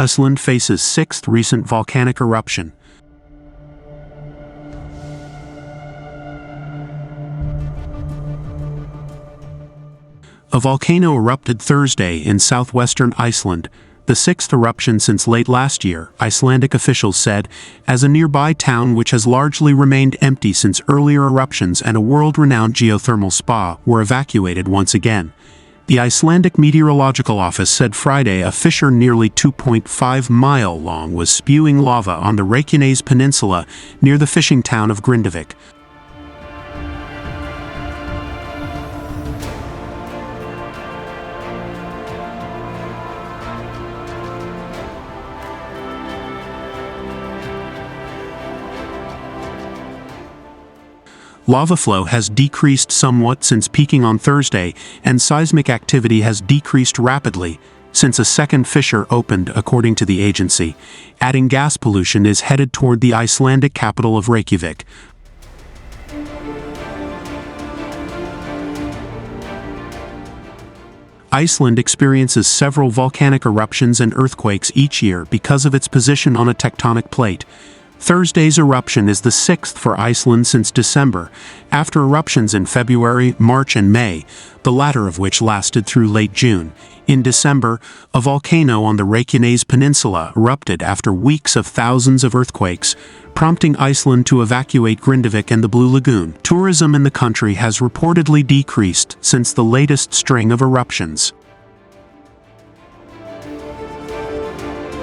Iceland faces sixth recent volcanic eruption. A volcano erupted Thursday in southwestern Iceland, the sixth eruption since late last year, Icelandic officials said, as a nearby town which has largely remained empty since earlier eruptions and a world-renowned geothermal spa were evacuated once again. The Icelandic Meteorological Office said Friday a fissure nearly 2.5-mile long was spewing lava on the Reykjanes peninsula near the fishing town of Grindavik. Lava flow has decreased somewhat since peaking on Thursday, and seismic activity has decreased rapidly since a second fissure opened, according to the agency, adding gas pollution is headed toward the Icelandic capital of Reykjavik. Iceland experiences several volcanic eruptions and earthquakes each year because of its position on a tectonic plate. Thursday's eruption is the sixth for Iceland since December, after eruptions in February, March, and May, the latter of which lasted through late June. In December, a volcano on the Reykjanes Peninsula erupted after weeks of thousands of earthquakes, prompting Iceland to evacuate Grindavik and the Blue Lagoon. Tourism in the country has reportedly decreased since the latest string of eruptions.